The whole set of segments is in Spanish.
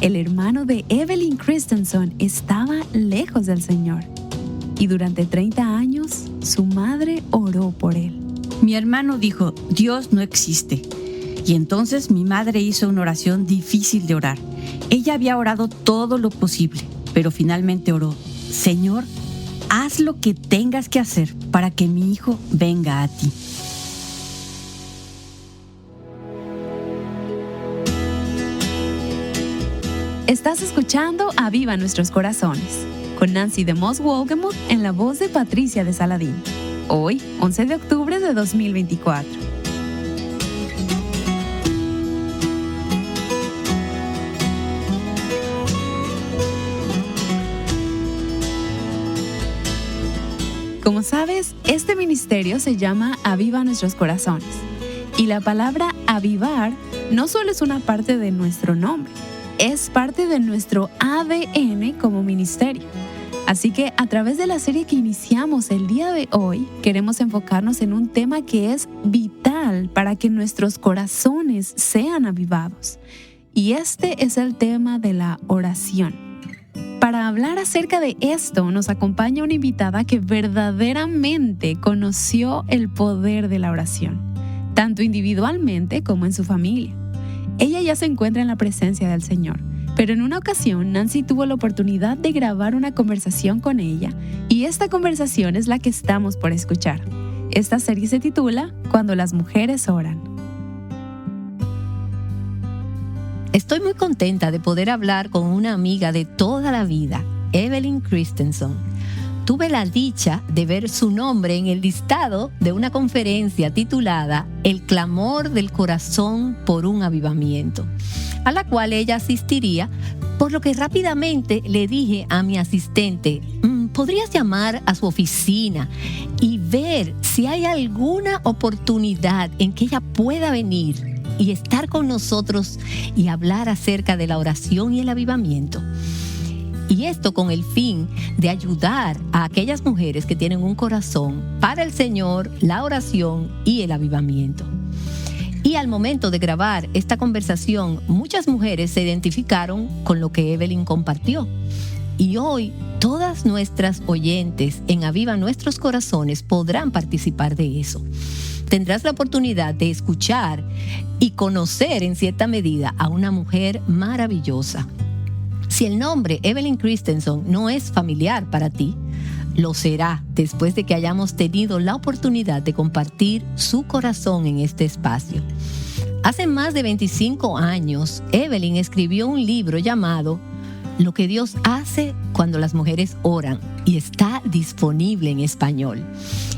el hermano de Evelyn Christensen estaba lejos del Señor. Y durante 30 años, su madre oró por él. Mi hermano dijo, Dios no existe. Y entonces mi madre hizo una oración difícil de orar. Ella había orado todo lo posible, pero finalmente oró, Señor, haz lo que tengas que hacer para que mi hijo venga a ti. Estás escuchando Aviva Nuestros Corazones, con Nancy DeMoss Wolgemuth en la voz de Patricia de Saladín. Hoy, 11 de octubre de 2024. Como sabes, este ministerio se llama Aviva Nuestros Corazones. Y la palabra avivar no solo es una parte de nuestro nombre, es parte de nuestro ADN como ministerio. Así que a través de la serie que iniciamos el día de hoy, queremos enfocarnos en un tema que es vital para que nuestros corazones sean avivados. Y este es el tema de la oración. Para hablar acerca de esto, nos acompaña una invitada que verdaderamente conoció el poder de la oración, tanto individualmente como en su familia. Ella ya se encuentra en la presencia del Señor, pero en una ocasión Nancy tuvo la oportunidad de grabar una conversación con ella, y esta conversación es la que estamos por escuchar. Esta serie se titula Cuando las mujeres oran. Estoy muy contenta de poder hablar con una amiga de toda la vida, Evelyn Christensen. Tuve la dicha de ver su nombre en el listado de una conferencia titulada El clamor del corazón por un avivamiento, a la cual ella asistiría, por lo que rápidamente le dije a mi asistente, ¿podrías llamar a su oficina y ver si hay alguna oportunidad en que ella pueda venir y estar con nosotros y hablar acerca de la oración y el avivamiento? Y esto con el fin de ayudar a aquellas mujeres que tienen un corazón para el Señor, la oración y el avivamiento. Y al momento de grabar esta conversación, muchas mujeres se identificaron con lo que Evelyn compartió. Y hoy todas nuestras oyentes en Aviva Nuestros Corazones podrán participar de eso. Tendrás la oportunidad de escuchar y conocer en cierta medida a una mujer maravillosa. Si el nombre Evelyn Christensen no es familiar para ti, lo será después de que hayamos tenido la oportunidad de compartir su corazón en este espacio. Hace más de 25 años, Evelyn escribió un libro llamado Lo que Dios hace cuando las mujeres oran, y está disponible en español.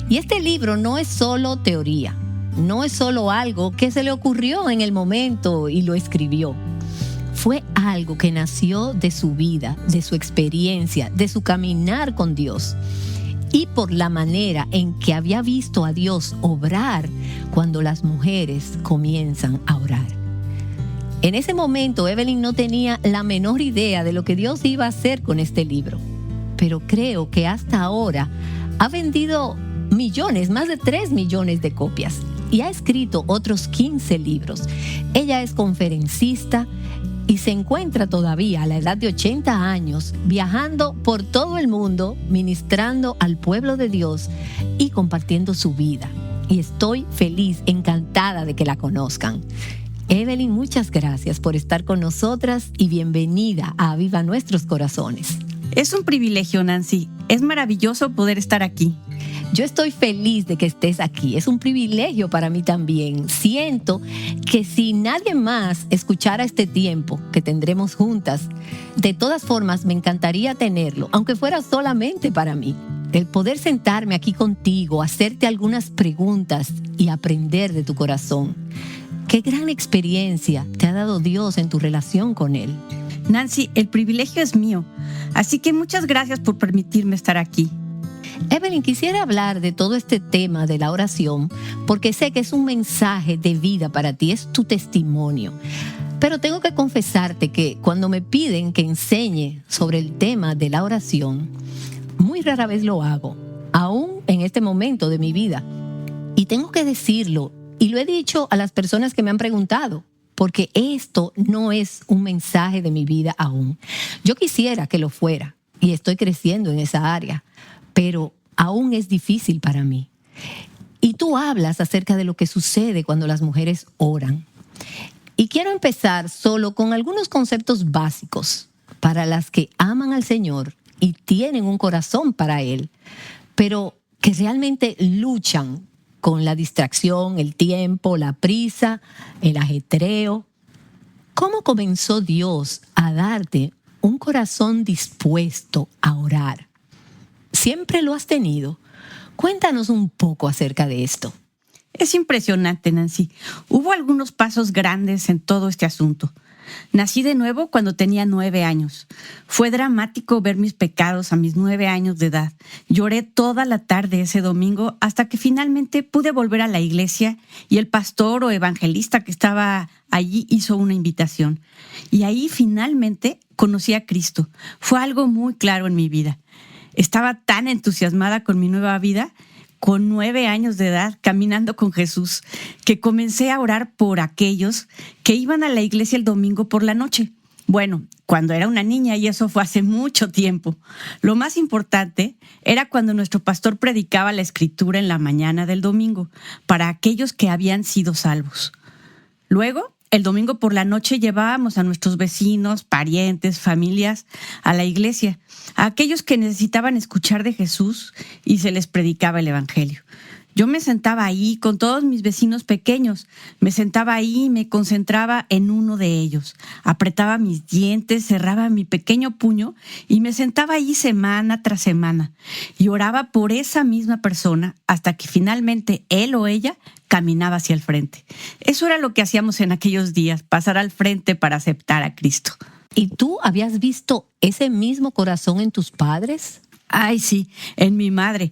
Y este libro no es solo teoría, no es solo algo que se le ocurrió en el momento y lo escribió. Fue algo que nació de su vida, de su experiencia, de su caminar con Dios, y por la manera en que había visto a Dios obrar cuando las mujeres comienzan a orar. En ese momento, Evelyn no tenía la menor idea de lo que Dios iba a hacer con este libro, pero creo que hasta ahora ha vendido millones, más de 3 millones de copias, y ha escrito otros 15 libros. Ella es conferencista y se encuentra todavía a la edad de 80 años viajando por todo el mundo, ministrando al pueblo de Dios y compartiendo su vida. Y estoy feliz, encantada de que la conozcan. Evelyn, muchas gracias por estar con nosotras y bienvenida a Aviva Nuestros Corazones. Es un privilegio, Nancy. Es maravilloso poder estar aquí. Yo estoy feliz de que estés aquí. Es un privilegio para mí también. Siento que si nadie más escuchara este tiempo que tendremos juntas, de todas formas me encantaría tenerlo, aunque fuera solamente para mí. El poder sentarme aquí contigo, hacerte algunas preguntas y aprender de tu corazón. Qué gran experiencia te ha dado Dios en tu relación con Él. Nancy, el privilegio es mío. Así que muchas gracias por permitirme estar aquí. Evelyn, quisiera hablar de todo este tema de la oración porque sé que es un mensaje de vida para ti, es tu testimonio. Pero tengo que confesarte que cuando me piden que enseñe sobre el tema de la oración, muy rara vez lo hago, aún en este momento de mi vida. Y tengo que decirlo, y lo he dicho a las personas que me han preguntado, porque esto no es un mensaje de mi vida aún. Yo quisiera que lo fuera y estoy creciendo en esa área, pero aún es difícil para mí. Y tú hablas acerca de lo que sucede cuando las mujeres oran. Y quiero empezar solo con algunos conceptos básicos para las que aman al Señor y tienen un corazón para Él, pero que realmente luchan con la distracción, el tiempo, la prisa, el ajetreo. ¿Cómo comenzó Dios a darte un corazón dispuesto a orar? ¿Siempre lo has tenido? Cuéntanos un poco acerca de esto. Es impresionante, Nancy. Hubo algunos pasos grandes en todo este asunto. Nací de nuevo cuando tenía 9 años. Fue dramático ver mis pecados a mis 9 años de edad. Lloré toda la tarde ese domingo hasta que finalmente pude volver a la iglesia y el pastor o evangelista que estaba allí hizo una invitación. Y ahí finalmente conocí a Cristo. Fue algo muy claro en mi vida. Estaba tan entusiasmada con mi nueva vida, con 9 años de edad, caminando con Jesús, que comencé a orar por aquellos que iban a la iglesia el domingo por la noche. Bueno, cuando era una niña, y eso fue hace mucho tiempo. Lo más importante era cuando nuestro pastor predicaba la escritura en la mañana del domingo, para aquellos que habían sido salvos. Luego, el domingo por la noche llevábamos a nuestros vecinos, parientes, familias a la iglesia, a aquellos que necesitaban escuchar de Jesús y se les predicaba el evangelio. Yo me sentaba ahí con todos mis vecinos pequeños, me sentaba ahí y me concentraba en uno de ellos. Apretaba mis dientes, cerraba mi pequeño puño y me sentaba ahí semana tras semana y oraba por esa misma persona hasta que finalmente él o ella caminaba hacia el frente. Eso era lo que hacíamos en aquellos días, pasar al frente para aceptar a Cristo. ¿Y tú habías visto ese mismo corazón en tus padres? Ay, sí, en mi madre.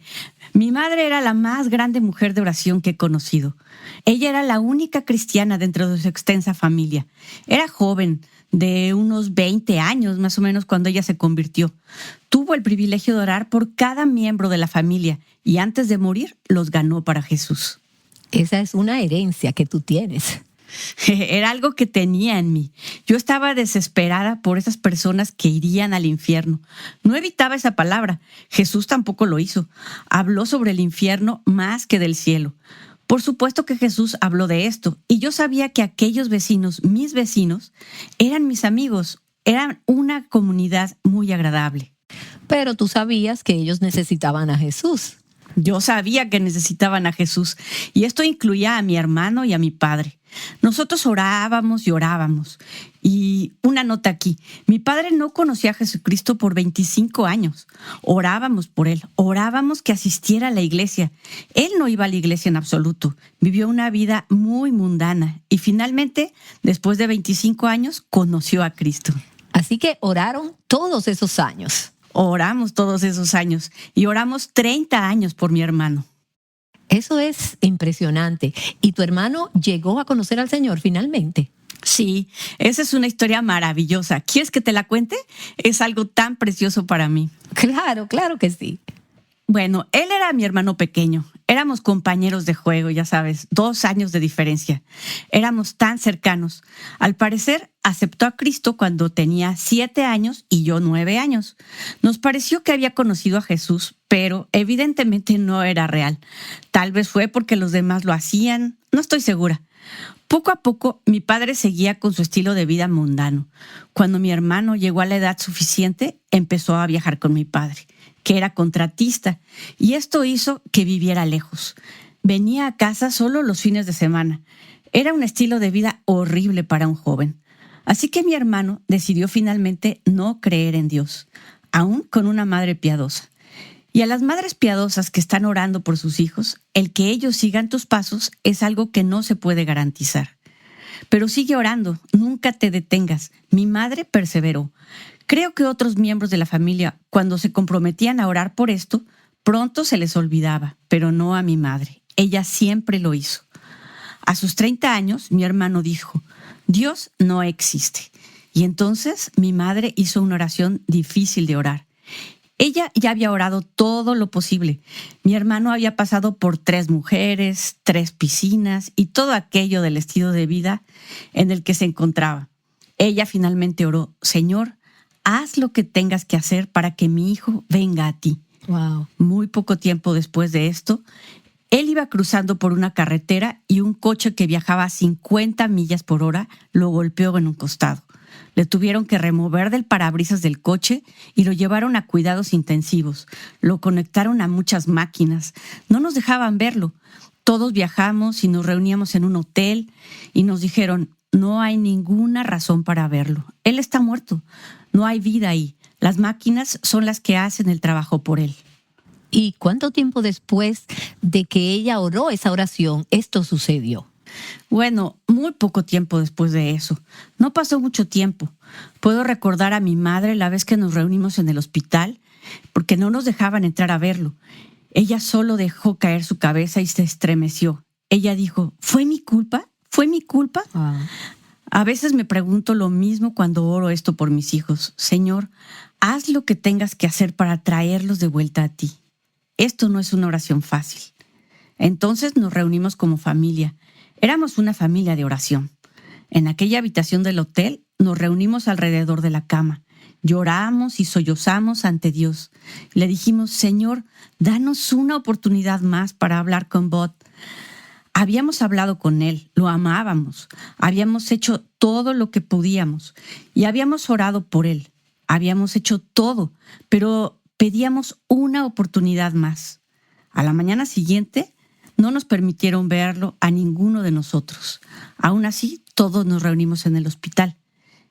Mi madre era la más grande mujer de oración que he conocido. Ella era la única cristiana dentro de su extensa familia. Era joven, de unos 20 años más o menos cuando ella se convirtió. Tuvo el privilegio de orar por cada miembro de la familia y antes de morir los ganó para Jesús. Esa es una herencia que tú tienes. Era algo que tenía en mí. Yo estaba desesperada por esas personas que irían al infierno. No evitaba esa palabra. Jesús tampoco lo hizo. Habló sobre el infierno más que del cielo. Por supuesto que Jesús habló de esto, y yo sabía que aquellos vecinos, mis vecinos, eran mis amigos. Eran una comunidad muy agradable. Pero tú sabías que ellos necesitaban a Jesús. Yo sabía que necesitaban a Jesús, y esto incluía a mi hermano y a mi padre. Nosotros orábamos y orábamos. Y una nota aquí, mi padre no conocía a Jesucristo por 25 años. Orábamos por él, orábamos que asistiera a la iglesia. Él no iba a la iglesia en absoluto, vivió una vida muy mundana y finalmente, después de 25 años, conoció a Cristo. Así que oraron todos esos años. Oramos todos esos años y oramos 30 años por mi hermano. Eso es impresionante. ¿Y tu hermano llegó a conocer al Señor finalmente? Sí, esa es una historia maravillosa. ¿Quieres que te la cuente? Es algo tan precioso para mí. Claro, claro que sí. Bueno, él era mi hermano pequeño. Éramos compañeros de juego, ya sabes, 2 años de diferencia. Éramos tan cercanos. Al parecer, aceptó a Cristo cuando tenía 7 años y yo 9 años. Nos pareció que había conocido a Jesús, pero evidentemente no era real. Tal vez fue porque los demás lo hacían, no estoy segura. Poco a poco, mi padre seguía con su estilo de vida mundano. Cuando mi hermano llegó a la edad suficiente, empezó a viajar con mi padre, que era contratista, y esto hizo que viviera lejos. Venía a casa solo los fines de semana. Era un estilo de vida horrible para un joven. Así que mi hermano decidió finalmente no creer en Dios, aún con una madre piadosa. Y a las madres piadosas que están orando por sus hijos, el que ellos sigan tus pasos es algo que no se puede garantizar. Pero sigue orando, nunca te detengas. Mi madre perseveró. Creo que otros miembros de la familia, cuando se comprometían a orar por esto, pronto se les olvidaba, pero no a mi madre. Ella siempre lo hizo. A sus 30 años, mi hermano dijo, Dios no existe. Y entonces mi madre hizo una oración difícil de orar. Ella ya había orado todo lo posible. Mi hermano había pasado por 3 mujeres, 3 piscinas y todo aquello del estilo de vida en el que se encontraba. Ella finalmente oró: Señor, haz lo que tengas que hacer para que mi hijo venga a ti. Wow. Muy poco tiempo después de esto, él iba cruzando por una carretera y un coche que viajaba a 50 millas por hora lo golpeó en un costado. Le tuvieron que remover del parabrisas del coche y lo llevaron a cuidados intensivos. Lo conectaron a muchas máquinas. No nos dejaban verlo. Todos viajamos y nos reuníamos en un hotel y nos dijeron: no hay ninguna razón para verlo. Él está muerto. No hay vida ahí. Las máquinas son las que hacen el trabajo por él. ¿Y cuánto tiempo después de que ella oró esa oración, esto sucedió? Bueno, muy poco tiempo después de eso. No pasó mucho tiempo. Puedo recordar a mi madre la vez que nos reunimos en el hospital, porque no nos dejaban entrar a verlo. Ella solo dejó caer su cabeza y se estremeció. Ella dijo: ¿fue mi culpa? ¿Fue mi culpa? A veces me pregunto lo mismo cuando oro esto por mis hijos. Señor, haz lo que tengas que hacer para traerlos de vuelta a ti. Esto no es una oración fácil. Entonces nos reunimos como familia. Éramos una familia de oración. En aquella habitación del hotel nos reunimos alrededor de la cama. Lloramos y sollozamos ante Dios. Le dijimos: Señor, danos una oportunidad más para hablar con Bud. Habíamos hablado con él, lo amábamos, habíamos hecho todo lo que podíamos y habíamos orado por él. Habíamos hecho todo, pero pedíamos una oportunidad más. A la mañana siguiente no nos permitieron verlo a ninguno de nosotros. Aún así, todos nos reunimos en el hospital.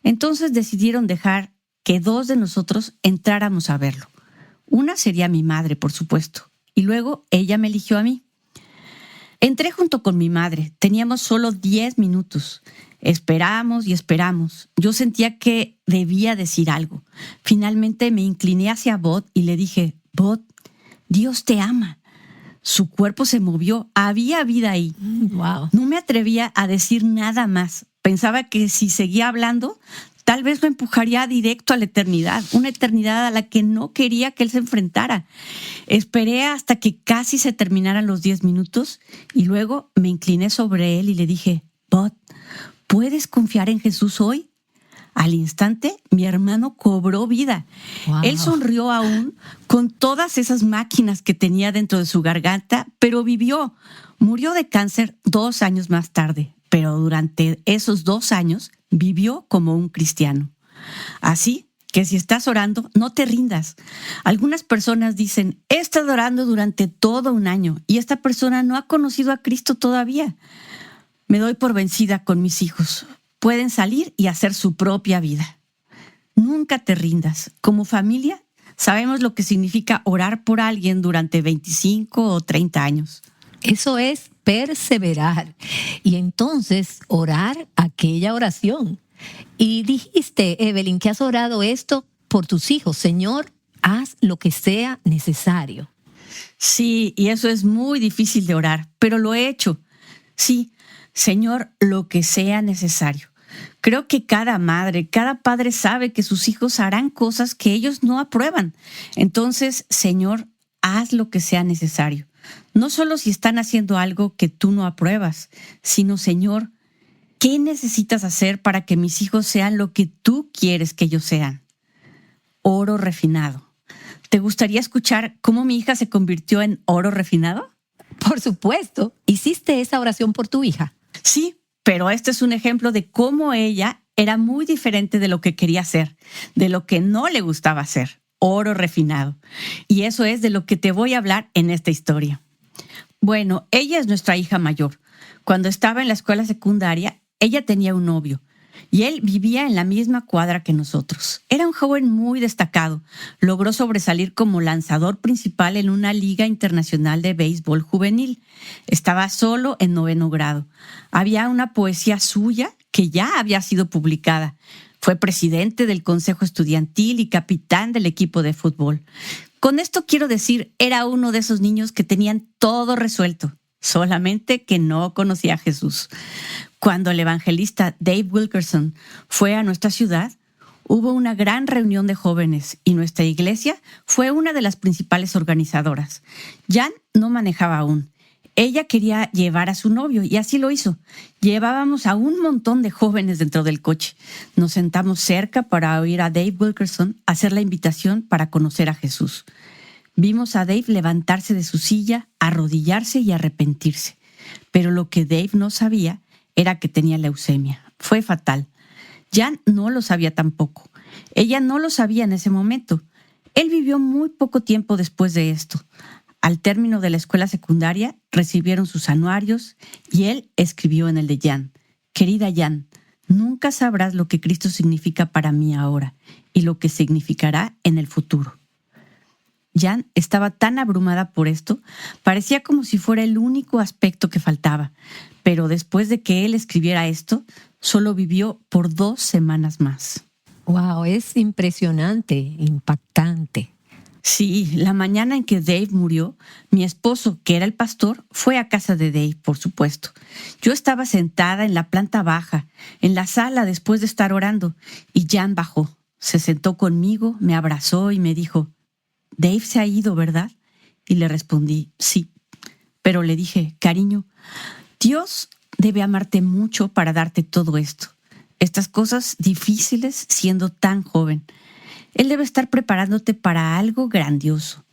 Entonces decidieron dejar que 2 de nosotros entráramos a verlo. Una sería mi madre, por supuesto, y luego ella me eligió a mí. Entré junto con mi madre. Teníamos solo 10 minutos. Esperamos y esperamos. Yo sentía que debía decir algo. Finalmente me incliné hacia Bud y le dije: Bud, Dios te ama. Su cuerpo se movió. Había vida ahí. Wow. No me atrevía a decir nada más. Pensaba que si seguía hablando, tal vez lo empujaría directo a la eternidad, una eternidad a la que no quería que él se enfrentara. Esperé hasta que casi se terminaran los 10 minutos y luego me incliné sobre él y le dije: Bud, ¿puedes confiar en Jesús hoy? Al instante, mi hermano cobró vida. Wow. Él sonrió aún con todas esas máquinas que tenía dentro de su garganta, pero vivió. Murió de cáncer 2 años más tarde, pero durante esos 2 años vivió como un cristiano. Así que si estás orando, no te rindas. Algunas personas dicen: he estado orando durante todo un año y esta persona no ha conocido a Cristo todavía. Me doy por vencida con mis hijos. Pueden salir y hacer su propia vida. Nunca te rindas. Como familia, sabemos lo que significa orar por alguien durante 25 o 30 años. Eso es perseverar. Y entonces orar aquella oración. Y dijiste, Evelyn, que has orado esto por tus hijos. Señor, haz lo que sea necesario. Sí, y eso es muy difícil de orar, pero lo he hecho. Sí, Señor, lo que sea necesario. Creo que cada madre, cada padre sabe que sus hijos harán cosas que ellos no aprueban. Entonces, Señor, haz lo que sea necesario. No solo si están haciendo algo que tú no apruebas, sino, Señor, ¿qué necesitas hacer para que mis hijos sean lo que tú quieres que ellos sean? Oro refinado. ¿Te gustaría escuchar cómo mi hija se convirtió en oro refinado? Por supuesto. ¿Hiciste esa oración por tu hija? Sí, pero este es un ejemplo de cómo ella era muy diferente de lo que quería hacer, de lo que no le gustaba hacer. Oro refinado. Y eso es de lo que te voy a hablar en esta historia. Bueno, ella es nuestra hija mayor. Cuando estaba en la escuela secundaria, ella tenía un novio y él vivía en la misma cuadra que nosotros. Era un joven muy destacado. Logró sobresalir como lanzador principal en una liga internacional de béisbol juvenil. Estaba solo en 9º grado. Había una poesía suya que ya había sido publicada. Fue presidente del consejo estudiantil y capitán del equipo de fútbol. Con esto quiero decir, era uno de esos niños que tenían todo resuelto, solamente que no conocía a Jesús. Cuando el evangelista Dave Wilkerson fue a nuestra ciudad, Hubo una gran reunión de jóvenes y nuestra iglesia fue una de las principales organizadoras. Jan no manejaba aún. Ella quería llevar a su novio y así lo hizo. Llevábamos a un montón de jóvenes dentro del coche. Nos sentamos cerca para oír a Dave Wilkerson hacer la invitación para conocer a Jesús. Vimos a Dave levantarse de su silla, arrodillarse y arrepentirse. Pero lo que Dave no sabía era que tenía leucemia. Fue fatal. Jan no lo sabía tampoco. Ella no lo sabía en ese momento. Él vivió muy poco tiempo después de esto. Al término de la escuela secundaria, recibieron sus anuarios y él escribió en el de Jan: «Querida Jan, nunca sabrás lo que Cristo significa para mí ahora y lo que significará en el futuro». Jan estaba tan abrumada por esto, parecía como si fuera el único aspecto que faltaba. Pero después de que él escribiera esto, solo vivió por 2 semanas más. Wow, es impresionante, impactante. Sí, la mañana en que Dave murió, mi esposo, que era el pastor, fue a casa de Dave, por supuesto. Yo estaba sentada en la planta baja, en la sala después de estar orando, y Jan bajó. Se sentó conmigo, me abrazó y me dijo: «Dave se ha ido, ¿verdad?». Y le respondí: «Sí». Pero le dije: «Cariño, Dios debe amarte mucho para darte todo esto, estas cosas difíciles siendo tan joven. Él debe estar preparándote para algo grandioso».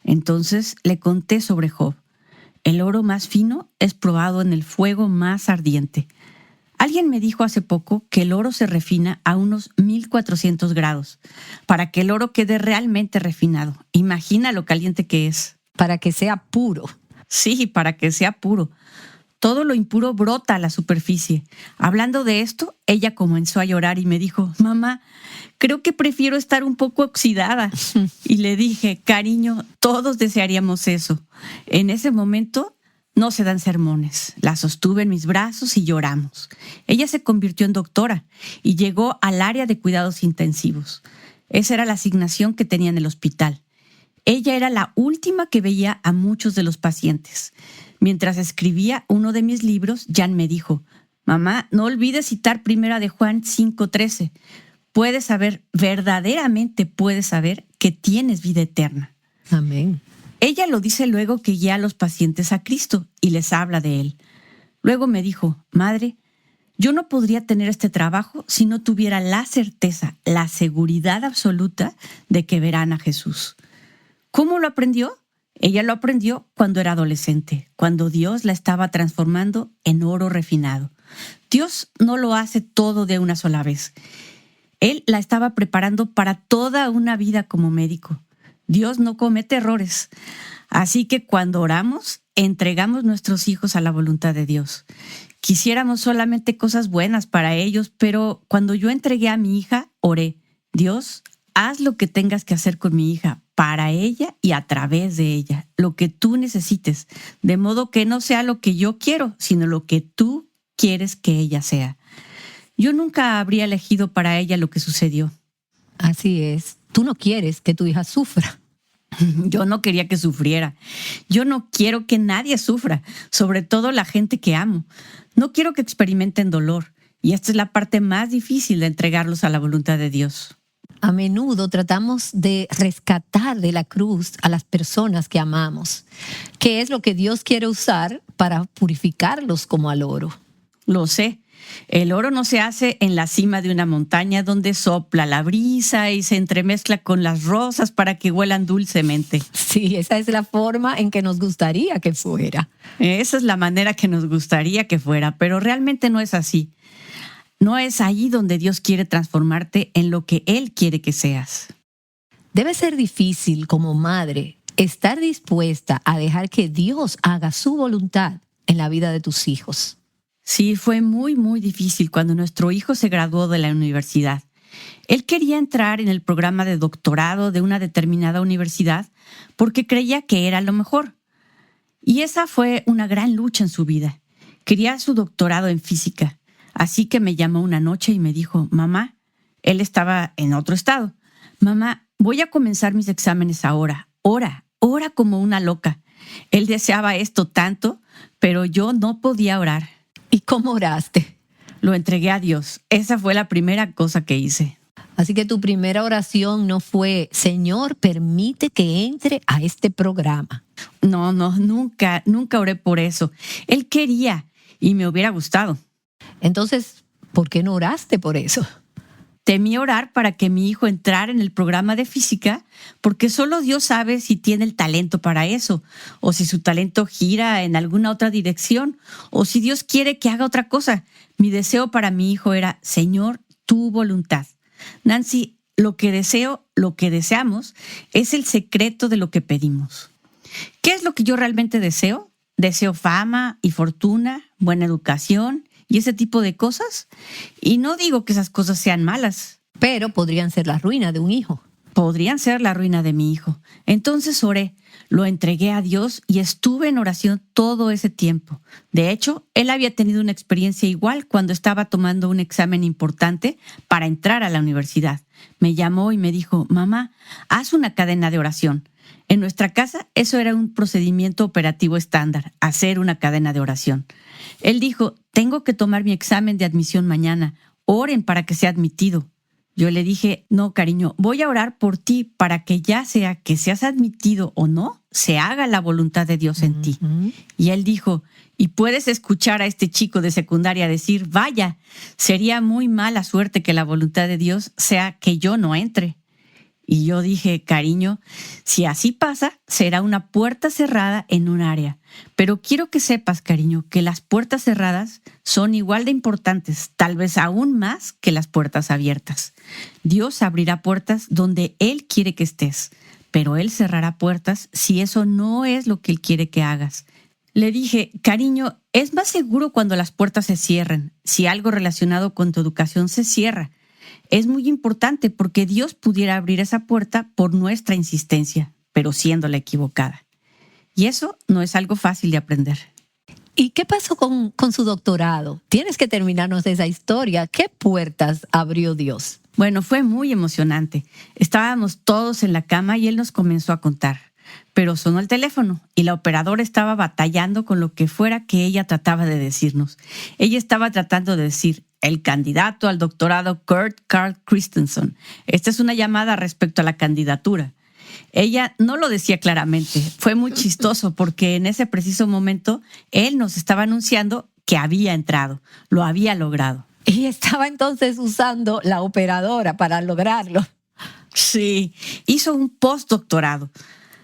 Entonces le conté sobre Job. El oro más fino es probado en el fuego más ardiente. Alguien me dijo hace poco que el oro se refina a unos 1400 grados. Para que el oro quede realmente refinado, imagina lo caliente que es. Para que sea puro. Sí, para que sea puro. Todo lo impuro brota a la superficie. Hablando de esto, ella comenzó a llorar y me dijo: «Mamá, creo que prefiero estar un poco oxidada». Y le dije: «Cariño, todos desearíamos eso». En ese momento no se dan sermones. La sostuve en mis brazos y lloramos. Ella se convirtió en doctora y llegó al área de cuidados intensivos. Esa era la asignación que tenía en el hospital. Ella era la última que veía a muchos de los pacientes. Mientras escribía uno de mis libros, Jan me dijo: «Mamá, no olvides citar 1 Juan 5:13. Puedes saber, verdaderamente puedes saber que tienes vida eterna». Amén. Ella lo dice luego que guía a los pacientes a Cristo y les habla de Él. Luego me dijo: «Madre, yo no podría tener este trabajo si no tuviera la certeza, la seguridad absoluta de que verán a Jesús». ¿Cómo lo aprendió? Ella lo aprendió cuando era adolescente, cuando Dios la estaba transformando en oro refinado. Dios no lo hace todo de una sola vez. Él la estaba preparando para toda una vida como médico. Dios no comete errores. Así que cuando oramos, entregamos nuestros hijos a la voluntad de Dios. Quisiéramos solamente cosas buenas para ellos, pero cuando yo entregué a mi hija, oré: «Dios, haz lo que tengas que hacer con mi hija, para ella y a través de ella, lo que tú necesites, de modo que no sea lo que yo quiero, sino lo que tú quieres que ella sea». Yo nunca habría elegido para ella lo que sucedió. Así es. Tú no quieres que tu hija sufra. Yo no quería que sufriera. Yo no quiero que nadie sufra, sobre todo la gente que amo. No quiero que experimenten dolor. Y esta es la parte más difícil de entregarlos a la voluntad de Dios. A menudo tratamos de rescatar de la cruz a las personas que amamos, que es lo que Dios quiere usar para purificarlos como al oro. Lo sé. El oro no se hace en la cima de una montaña donde sopla la brisa y se entremezcla con las rosas para que huelan dulcemente. Sí, esa es la forma en que nos gustaría que fuera. Esa es la manera que nos gustaría que fuera, pero realmente no es así. No es ahí donde Dios quiere transformarte en lo que Él quiere que seas. Debe ser difícil como madre estar dispuesta a dejar que Dios haga su voluntad en la vida de tus hijos. Sí, fue muy, muy difícil cuando nuestro hijo se graduó de la universidad. Él quería entrar en el programa de doctorado de una determinada universidad porque creía que era lo mejor. Y esa fue una gran lucha en su vida. Quería su doctorado en física. Así que me llamó una noche y me dijo: «Mamá», él estaba en otro estado, «Mamá, voy a comenzar mis exámenes ahora. Ora como una loca». Él deseaba esto tanto, pero yo no podía orar. ¿Y cómo oraste? Lo entregué a Dios. Esa fue la primera cosa que hice. Así que tu primera oración no fue, Señor, permite que entre a este programa. No, nunca oré por eso. Él quería y me hubiera gustado. Entonces, ¿por qué no oraste por eso? Temí orar para que mi hijo entrara en el programa de física porque solo Dios sabe si tiene el talento para eso, o si su talento gira en alguna otra dirección, o si Dios quiere que haga otra cosa. Mi deseo para mi hijo era, Señor, tu voluntad. Nancy, lo que deseamos, es el secreto de lo que pedimos. ¿Qué es lo que yo realmente deseo? Deseo fama y fortuna, buena educación y ese tipo de cosas. Y no digo que esas cosas sean malas. Pero podrían ser la ruina de un hijo. Podrían ser la ruina de mi hijo. Entonces oré, lo entregué a Dios y estuve en oración todo ese tiempo. De hecho, él había tenido una experiencia igual cuando estaba tomando un examen importante para entrar a la universidad. Me llamó y me dijo, mamá, haz una cadena de oración. En nuestra casa eso era un procedimiento operativo estándar, hacer una cadena de oración. Él dijo, tengo que tomar mi examen de admisión mañana. Oren para que sea admitido. Yo le dije, no, cariño, voy a orar por ti para que ya sea que seas admitido o no, se haga la voluntad de Dios en ti. Y él dijo, y puedes escuchar a este chico de secundaria decir, vaya, sería muy mala suerte que la voluntad de Dios sea que yo no entre. Y yo dije, cariño, si así pasa, será una puerta cerrada en un área. Pero quiero que sepas, cariño, que las puertas cerradas son igual de importantes, tal vez aún más que las puertas abiertas. Dios abrirá puertas donde Él quiere que estés, pero Él cerrará puertas si eso no es lo que Él quiere que hagas. Le dije, cariño, es más seguro cuando las puertas se cierren, si algo relacionado con tu educación se cierra. Es muy importante porque Dios pudiera abrir esa puerta por nuestra insistencia, pero siendo la equivocada. Y eso no es algo fácil de aprender. ¿Y qué pasó con su doctorado? Tienes que terminarnos esa historia. ¿Qué puertas abrió Dios? Bueno, fue muy emocionante. Estábamos todos en la cama y él nos comenzó a contar. Pero sonó el teléfono y la operadora estaba batallando con lo que fuera que ella trataba de decirnos. Ella estaba tratando de decir, el candidato al doctorado Kurt Carl Christensen. Esta es una llamada respecto a la candidatura. Ella no lo decía claramente. Fue muy chistoso porque en ese preciso momento él nos estaba anunciando que había entrado, lo había logrado. Y estaba entonces usando la operadora para lograrlo. Sí, hizo un postdoctorado.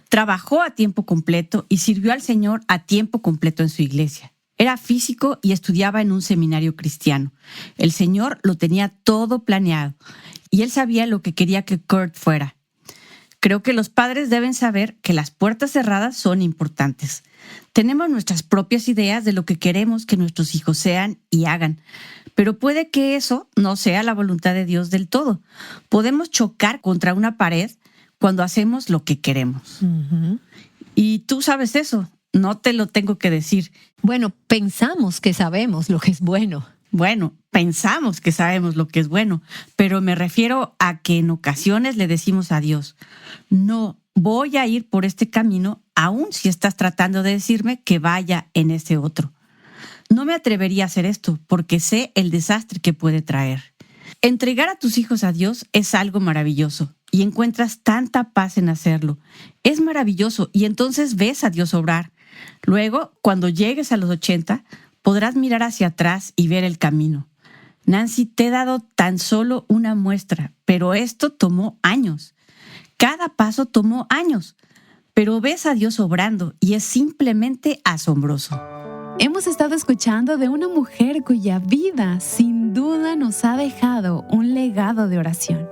Trabajó a tiempo completo y sirvió al Señor a tiempo completo en su iglesia. Era físico y estudiaba en un seminario cristiano. El Señor lo tenía todo planeado y él sabía lo que quería que Kurt fuera. Creo que los padres deben saber que las puertas cerradas son importantes. Tenemos nuestras propias ideas de lo que queremos que nuestros hijos sean y hagan, pero puede que eso no sea la voluntad de Dios del todo. Podemos chocar contra una pared cuando hacemos lo que queremos. Y tú sabes eso. No te lo tengo que decir. Bueno, pensamos que sabemos lo que es bueno. Bueno, pensamos que sabemos lo que es bueno, pero me refiero a que en ocasiones le decimos a Dios, no voy a ir por este camino, aun si estás tratando de decirme que vaya en ese otro. No me atrevería a hacer esto porque sé el desastre que puede traer. Entregar a tus hijos a Dios es algo maravilloso y encuentras tanta paz en hacerlo. Es maravilloso y entonces ves a Dios obrar. Luego, cuando llegues a los 80, podrás mirar hacia atrás y ver el camino. Nancy, te he dado tan solo una muestra, pero esto tomó años. Cada paso tomó años, pero ves a Dios obrando y es simplemente asombroso. Hemos estado escuchando de una mujer cuya vida sin duda nos ha dejado un legado de oración.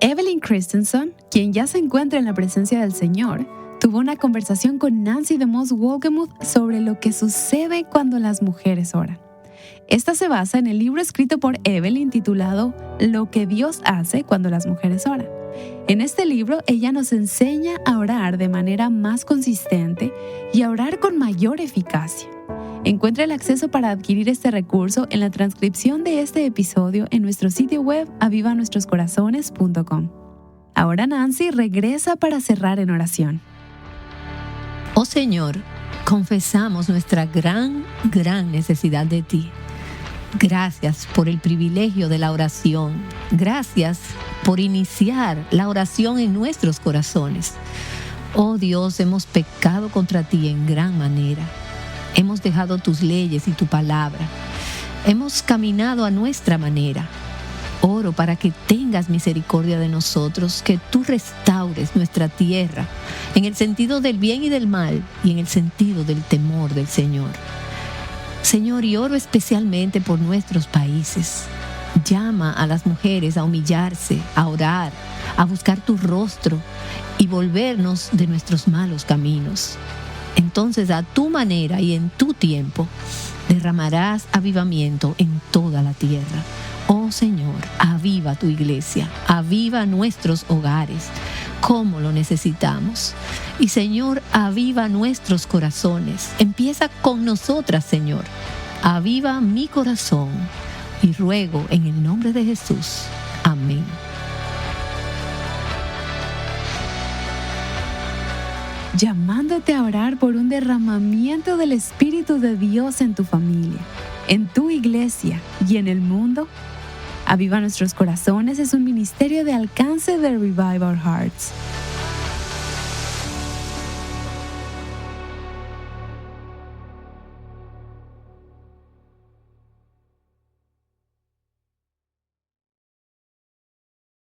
Evelyn Christensen, quien ya se encuentra en la presencia del Señor, tuvo una conversación con Nancy DeMoss Wolgemuth sobre lo que sucede cuando las mujeres oran. Esta se basa en el libro escrito por Evelyn titulado Lo que Dios hace cuando las mujeres oran. En este libro, ella nos enseña a orar de manera más consistente y a orar con mayor eficacia. Encuentra el acceso para adquirir este recurso en la transcripción de este episodio en nuestro sitio web avivanuestroscorazones.com. Ahora Nancy regresa para cerrar en oración. Oh Señor, confesamos nuestra gran necesidad de ti. Gracias por el privilegio de la oración. Gracias por iniciar la oración en nuestros corazones. Oh Dios, hemos pecado contra ti en gran manera. Hemos dejado tus leyes y tu palabra. Hemos caminado a nuestra manera. Oro para que tengas misericordia de nosotros, que tú restaures nuestra tierra en el sentido del bien y del mal y en el sentido del temor del Señor. Señor, y oro especialmente por nuestros países. Llama a las mujeres a humillarse, a orar, a buscar tu rostro y volvernos de nuestros malos caminos. Entonces, a tu manera y en tu tiempo, derramarás avivamiento en toda la tierra. Oh Señor, aviva tu iglesia, aviva nuestros hogares, como lo necesitamos. Y Señor, aviva nuestros corazones. Empieza con nosotras, Señor. Aviva mi corazón. Y ruego en el nombre de Jesús. Amén. Llamándote a orar por un derramamiento del Espíritu de Dios en tu familia, en tu iglesia y en el mundo. Aviva Nuestros Corazones es un ministerio de alcance de Revive Our Hearts.